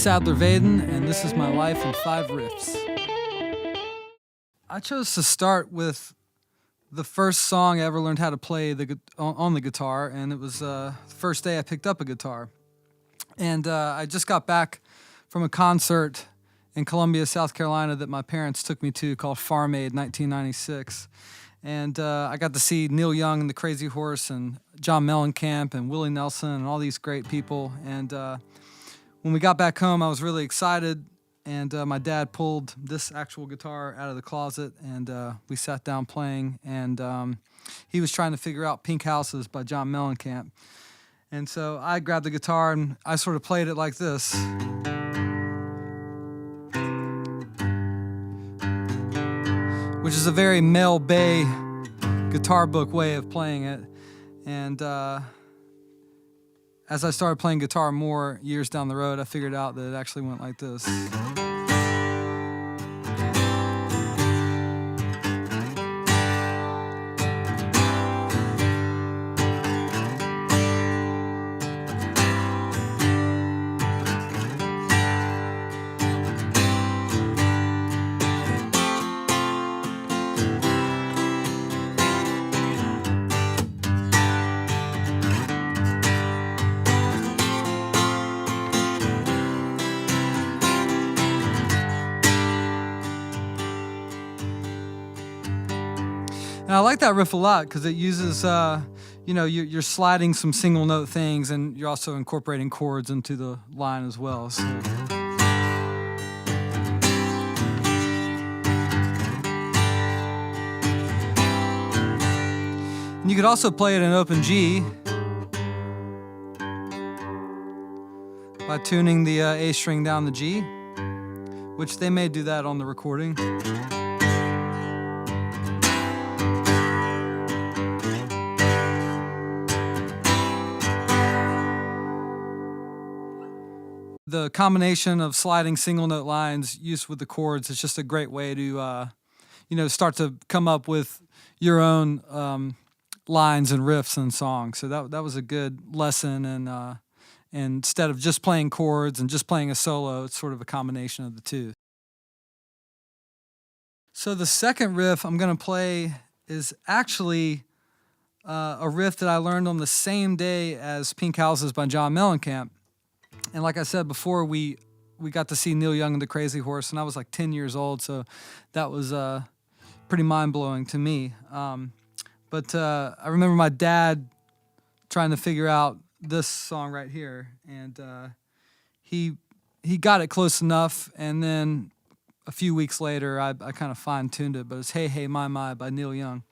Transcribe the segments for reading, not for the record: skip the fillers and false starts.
Sadler Vaden, and this is my life in 5 riffs. I chose to start with the first song I ever learned how to play on the guitar, and it was the first day I picked up a guitar. And I just got back from a concert in Columbia, South Carolina that my parents took me to called Farm Aid 1996. And I got to see Neil Young and the Crazy Horse and John Mellencamp and Willie Nelson and all these great people. And when we got back home, I was really excited. And my dad pulled this actual guitar out of the closet, and we sat down playing. And he was trying to figure out Pink Houses by John Mellencamp. And so I grabbed the guitar and I sort of played it like this. Which is a very Mel Bay guitar book way of playing it. And as I started playing guitar more years down the road, I figured out that it actually went like this. And I like that riff a lot because it uses, you're sliding some single note things, and you're also incorporating chords into the line as well. So. And you could also play it in open G by tuning the A string down the G, which they may do that on the recording. The combination of sliding single note lines used with the chords is just a great way to, start to come up with your own lines and riffs and songs. So that was a good lesson, and instead of just playing chords and just playing a solo, it's sort of a combination of the two. So the second riff I'm going to play is actually a riff that I learned on the same day as Pink Houses by John Mellencamp. And like I said before, we got to see Neil Young and the Crazy Horse, and I was like 10 years old, so that was pretty mind-blowing to me. But I remember my dad trying to figure out this song right here, and he got it close enough, and then a few weeks later, I kind of fine-tuned it, but it's Hey Hey My My by Neil Young.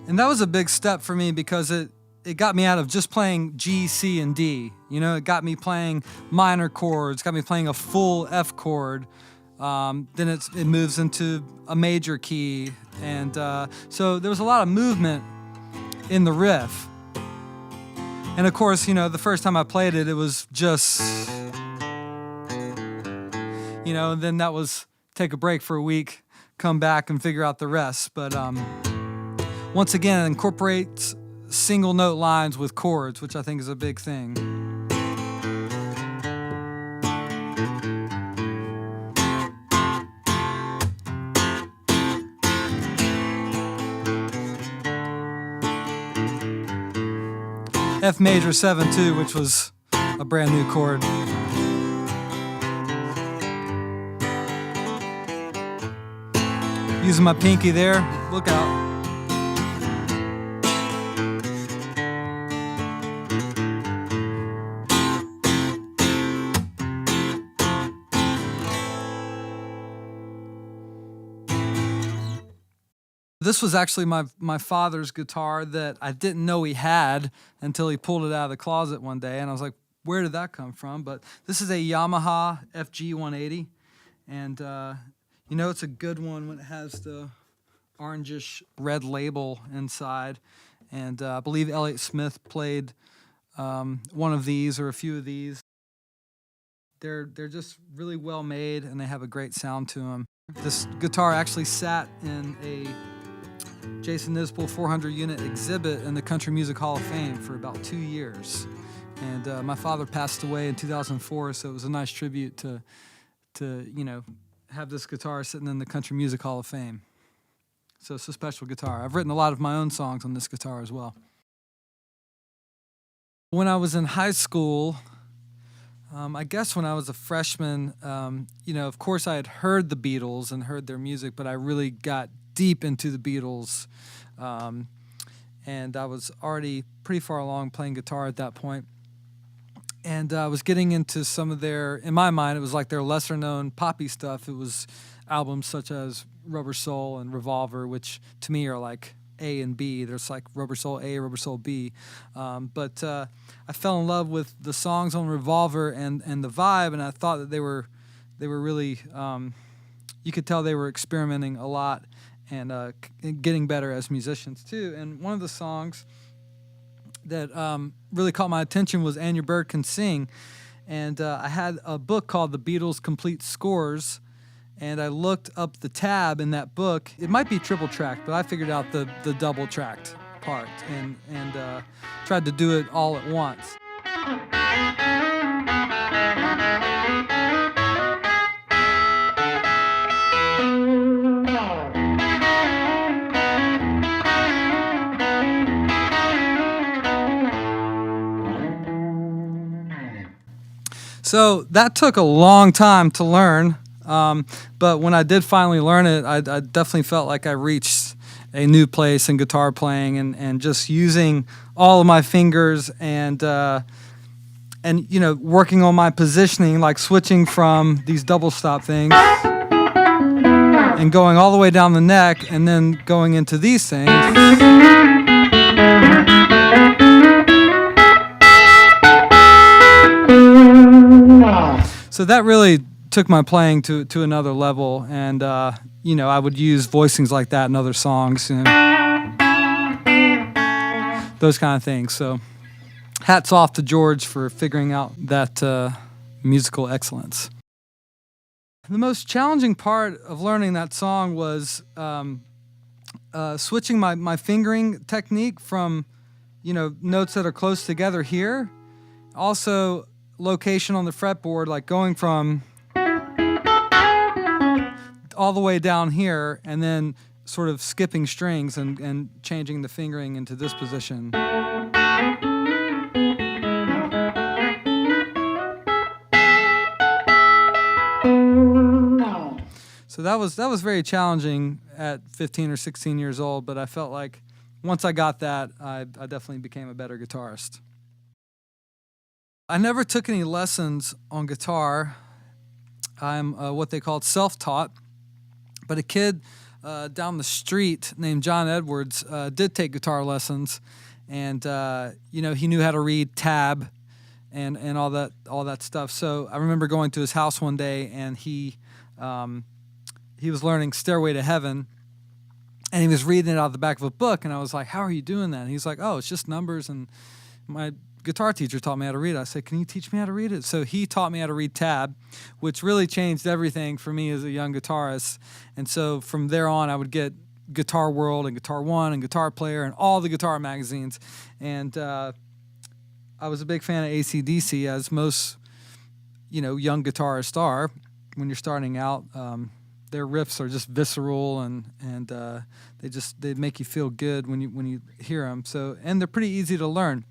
And that was a big step for me because it got me out of just playing G, C, and D. It got me playing minor chords, got me playing a full F chord. Then it moves into a major key. And so there was a lot of movement in the riff. And of course, the first time I played it, it was just, and then that was take a break for a week, come back and figure out the rest. But once again, it incorporates single note lines with chords, which I think is a big thing. F major 7-2, which was a brand new chord. Using my pinky there, look out. This was actually my father's guitar that I didn't know he had until he pulled it out of the closet one day, and I was like, where did that come from? But this is a Yamaha FG 180, and it's a good one when it has the orangish red label inside, and I believe Elliott Smith played one of these or a few of these. They're just really well made, and they have a great sound to them. This guitar actually sat in a Jason Isbell 400 unit exhibit in the Country Music Hall of Fame for about 2 years. And my father passed away in 2004, so it was a nice tribute to have this guitar sitting in the Country Music Hall of Fame. So it's a special guitar. I've written a lot of my own songs on this guitar as well. When I was in high school, I guess when I was a freshman, of course I had heard the Beatles and heard their music, but I really got deep into the Beatles, and I was already pretty far along playing guitar at that point. And I was getting into some of their, in my mind, it was like their lesser-known poppy stuff. It was albums such as Rubber Soul and Revolver, which to me are like A and B. There's like Rubber Soul A, Rubber Soul B. But I fell in love with the songs on Revolver and the vibe, and I thought that they were really, you could tell they were experimenting a lot and getting better as musicians too. And one of the songs that really caught my attention was And Your Bird Can Sing. And I had a book called The Beatles Complete Scores, and I looked up the tab in that book. It might be triple tracked, but I figured out the double tracked part and tried to do it all at once. So that took a long time to learn, but when I did finally learn it, I definitely felt like I reached a new place in guitar playing, and just using all of my fingers and working on my positioning, like switching from these double stop things and going all the way down the neck and then going into these things. So that really took my playing to another level, and I would use voicings like that in other songs, those kind of things. So hats off to George for figuring out that musical excellence. The most challenging part of learning that song was switching my fingering technique from notes that are close together here, also location on the fretboard, like going from all the way down here and then sort of skipping strings and changing the fingering into this position. So that was very challenging at 15 or 16 years old, but I felt like once I got that, I definitely became a better guitarist. I never took any lessons on guitar. I'm what they called self-taught, but a kid down the street named John Edwards did take guitar lessons, and he knew how to read tab and all that stuff. So I remember going to his house one day, and he was learning Stairway to Heaven, and he was reading it out of the back of a book, and I was like, how are you doing that? And he's like, oh, it's just numbers, and my guitar teacher taught me how to read it. I said, can you teach me how to read it? So he taught me how to read tab, which really changed everything for me as a young guitarist. And so from there on, I would get Guitar World and Guitar One and Guitar Player and all the guitar magazines. And I was a big fan of AC/DC, as most young guitarists are when you're starting out. Their riffs are just visceral, and they make you feel good when you hear them. So, and they're pretty easy to learn.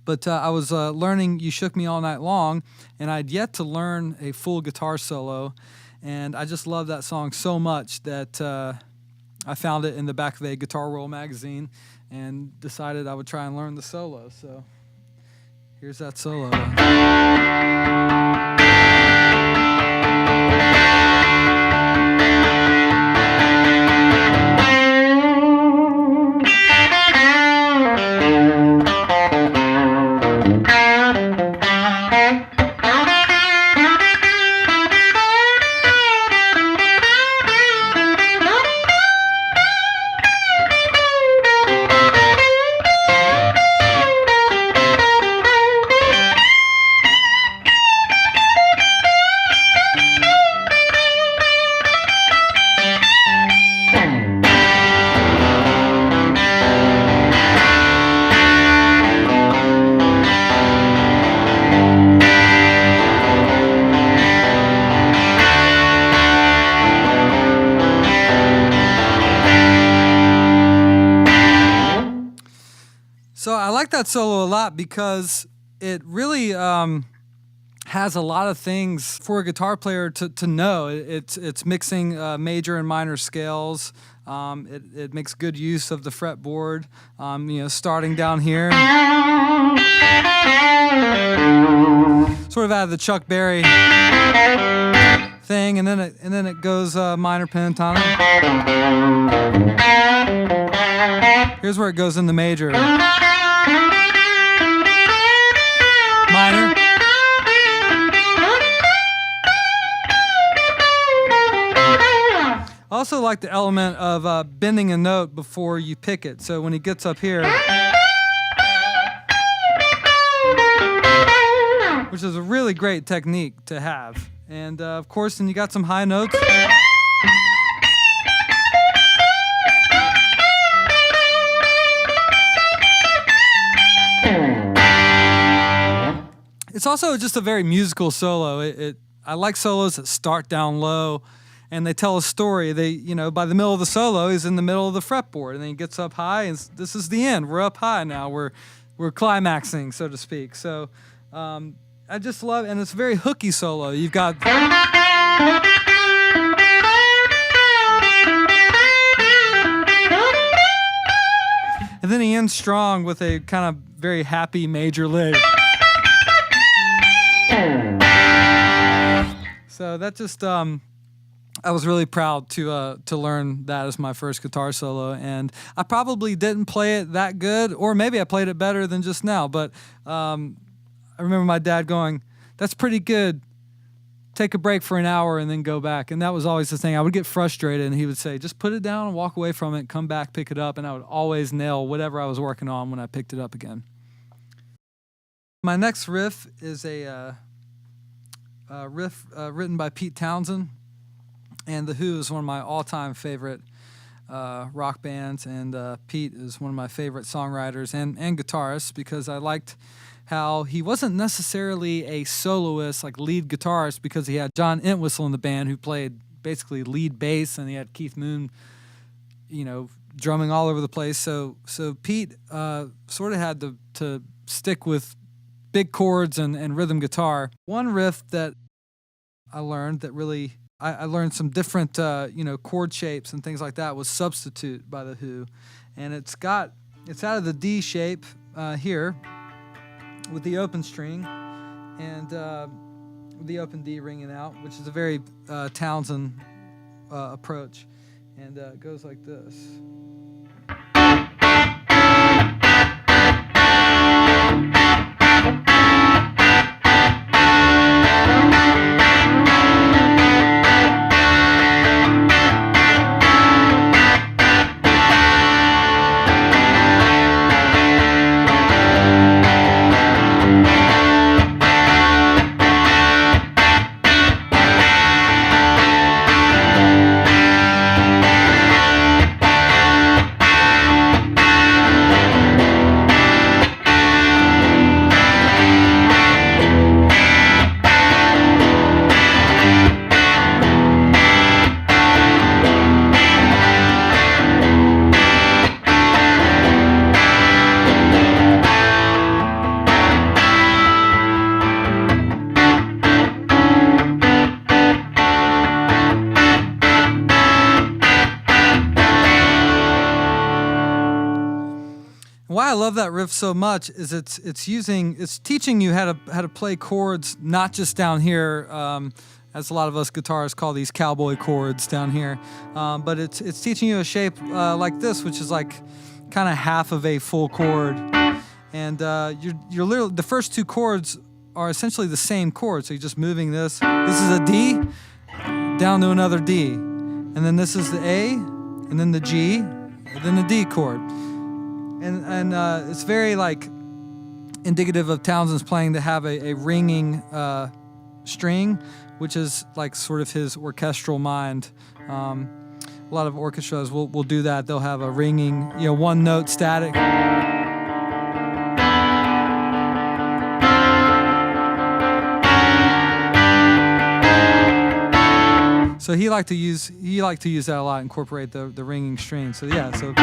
But I was learning You Shook Me All Night Long, and I'd yet to learn a full guitar solo, and I just loved that song so much that I found it in the back of a Guitar World magazine and decided I would try and learn the solo. So here's that solo. that solo a lot because it really has a lot of things for a guitar player to know. It's mixing major and minor scales. It makes good use of the fretboard. Starting down here, sort of out of the Chuck Berry thing, and then it goes minor pentatonic. Here's where it goes in the major. Minor. I also like the element of bending a note before you pick it. So when he gets up here, which is a really great technique to have. And of course, then you got some high notes. It's also just a very musical solo. I like solos that start down low and they tell a story. By the middle of the solo, he's in the middle of the fretboard, and then he gets up high, and this is the end. We're up high now. We're climaxing, so to speak. So I just love, and it's a very hooky solo. You've got and then he ends strong with a kind of very happy major lick. So that just I was really proud to learn that as my first guitar solo, and I probably didn't play it that good, or maybe I played it better than just now, but I remember my dad going, "That's pretty good. Take a break for an hour and then go back." And that was always the thing. I would get frustrated, and he would say, "Just put it down and walk away from it, come back, pick it up," and I would always nail whatever I was working on when I picked it up again. My next riff is a riff written by Pete Townshend, and The Who is one of my all-time favorite rock bands, and Pete is one of my favorite songwriters and guitarists, because I liked how he wasn't necessarily a soloist, like lead guitarist, because he had John Entwistle in the band who played basically lead bass, and he had Keith Moon, drumming all over the place. So Pete sort of had to stick with big chords and rhythm guitar. One riff that I learned that really, I learned some different, chord shapes and things like that, was Substitute by The Who. And it's out of the D shape here with the open string and the open D ringing out, which is a very Townshend approach. And it goes like this. Why I love that riff so much is it's teaching you how to play chords, not just down here, as a lot of us guitarists call these cowboy chords down here, but it's teaching you a shape like this, which is like kind of half of a full chord, and you're literally, the first two chords are essentially the same chord, so you're just moving this. This is a D down to another D, and then this is the A, and then the G, and then the D chord. And it's very indicative of Townshend's playing to have a ringing string, which is like sort of his orchestral mind. A lot of orchestras will do that. They'll have a ringing, one note static. So he liked to use that a lot, incorporate the ringing string. So yeah, so.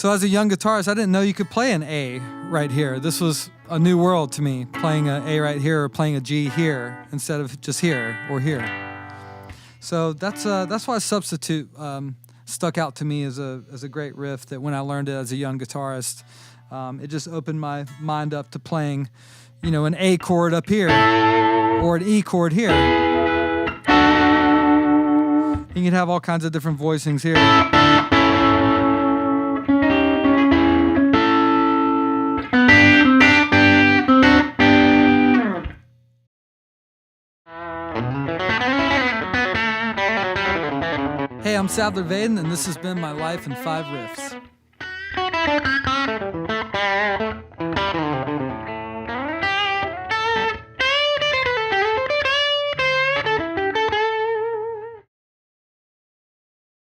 So as a young guitarist, I didn't know you could play an A right here. This was a new world to me, playing an A right here or playing a G here instead of just here or here. So that's why Substitute stuck out to me as a great riff. That when I learned it as a young guitarist, it just opened my mind up to playing, an A chord up here or an E chord here. You can have all kinds of different voicings here. Hey, I'm Sadler Vaden, and this has been my life in 5 riffs.